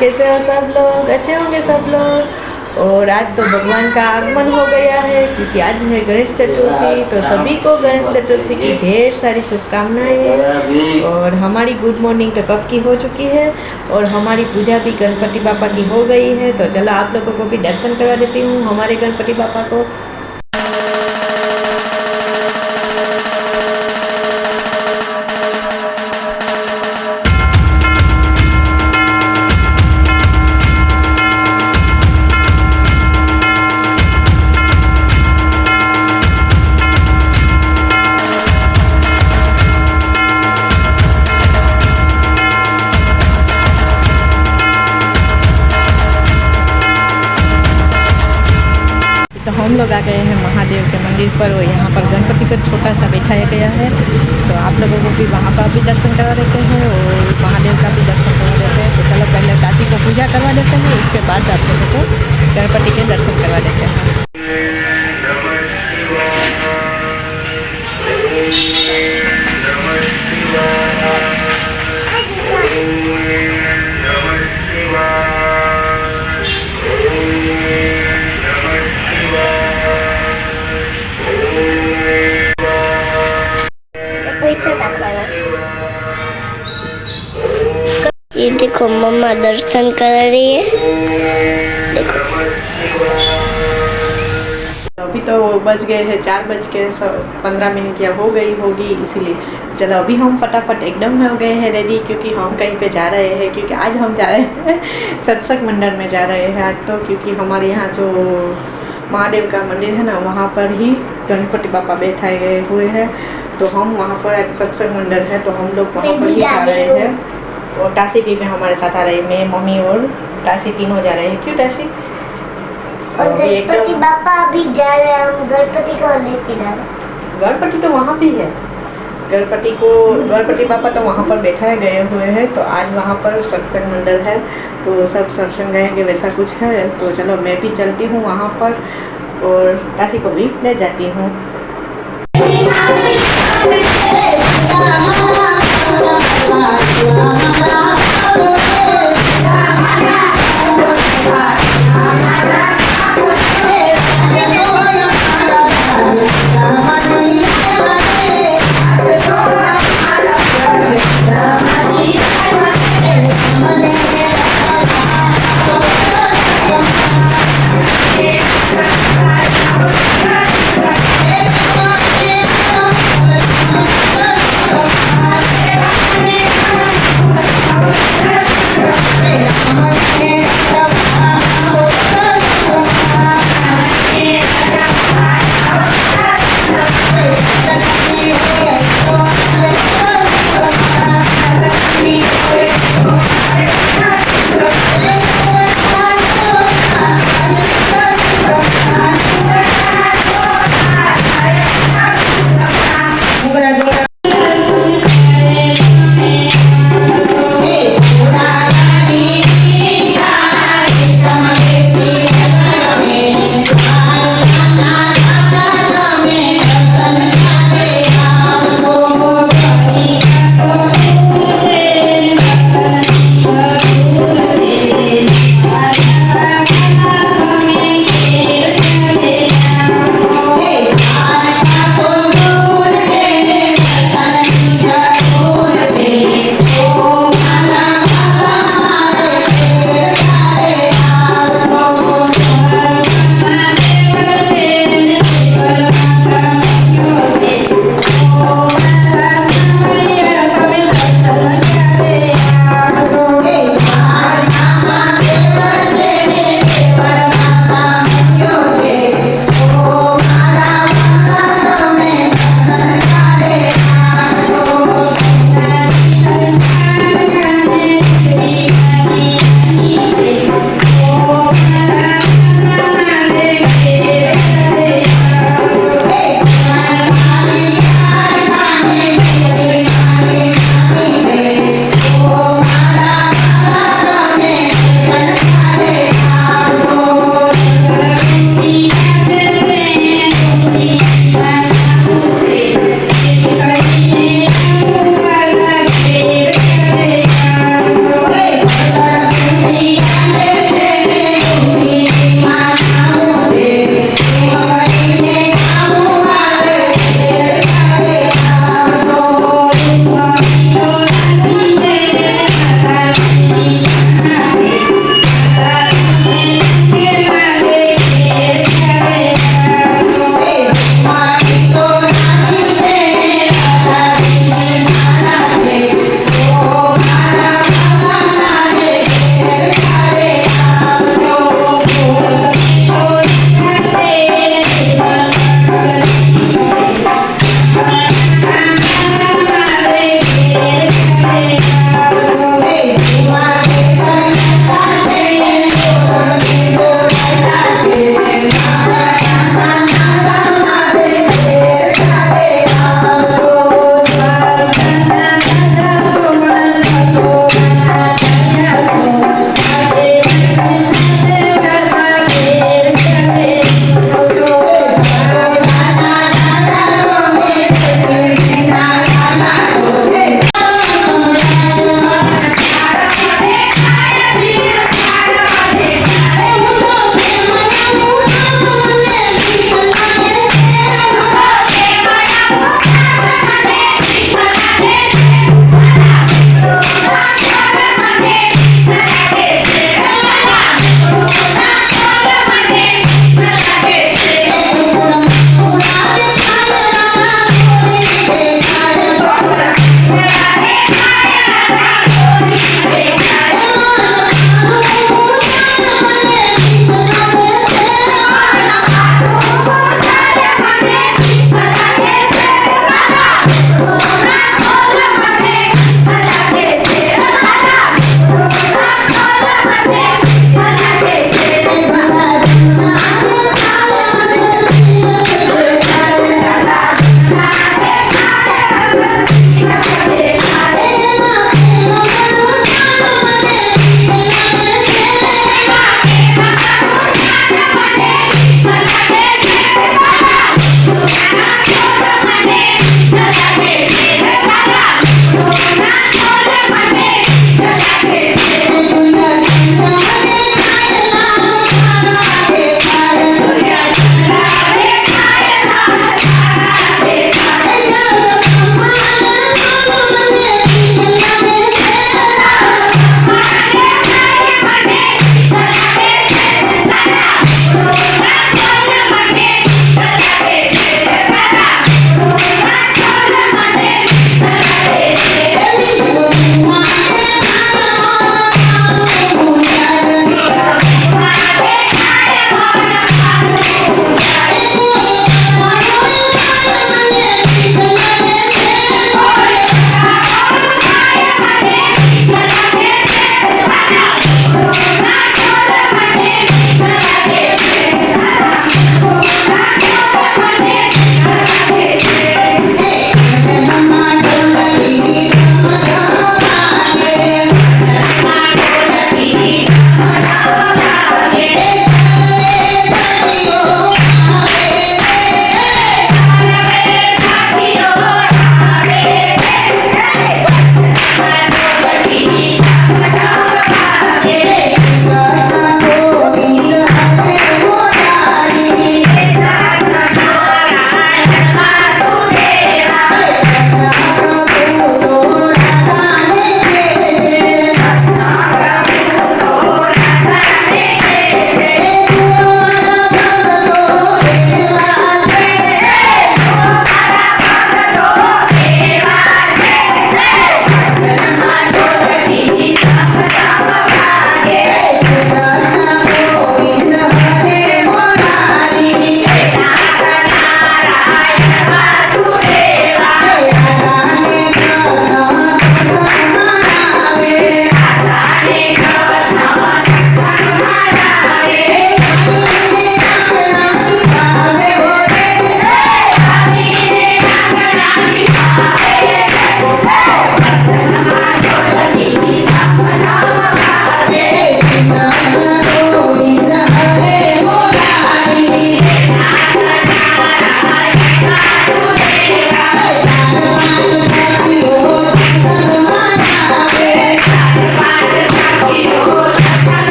कैसे हो सब लोग? अच्छे होंगे सब लोग। और आज तो भगवान का आगमन हो गया है क्योंकि आज है गणेश चतुर्थी। तो सभी को गणेश चतुर्थी की ढेर सारी शुभकामनाएं। और हमारी गुड मॉर्निंग तो कब की हो चुकी है और हमारी पूजा भी गणपति बापा की हो गई है। तो चलो आप लोगों को भी दर्शन करवा देती हूँ हमारे गणपति बापा को। तो हम लोग आ गए हैं महादेव के मंदिर पर और यहाँ पर गणपति पर छोटा सा बैठाया गया है। तो आप लोगों को भी वहाँ पर भी दर्शन करवा देते हैं और महादेव का भी दर्शन करवा देते हैं। तो चलो पहले काशी को पूजा करवा देते हैं, उसके बाद आप लोगों को गणपति के दर्शन करवा देते हैं। ये देखो मम्मा दर्शन कर रही है, देखो। अभी तो बज गए हैं 4:15 या हो गई होगी, इसीलिए चलो अभी हम फटाफट एकदम हो गए हैं रेडी क्योंकि हम कहीं पे जा रहे हैं। क्योंकि आज हम जा रहे हैं सत्संग मंडल में जा रहे हैं आज तो, क्योंकि हमारे यहाँ जो महादेव का मंदिर है ना वहाँ पर ही गणपति बापा बैठाए गए हुए हैं। तो हम वहाँ पर एक सत्संग मंडल है तो हम लोग वहाँ पर ही जा रहे हैं। और टाशी भी में हमारे साथ आ रही है, मैं मम्मी और टाशी तीनों जा रहे हैं। क्यों टाशी? और गणपति बापा अभी जा रहे हैं, हम गणपति को लेके जा रहे हैं। गणपति तो वहाँ भी है, गणपति बापा तो वहाँ पर बैठाए गए हुए हैं। तो आज वहाँ पर सत्संग मंडल है तो सब सत्संग गाएंगे वैसा कुछ है। तो चलो मैं भी चलती हूँ वहाँ पर और टाशी को भी ले जाती हूँ।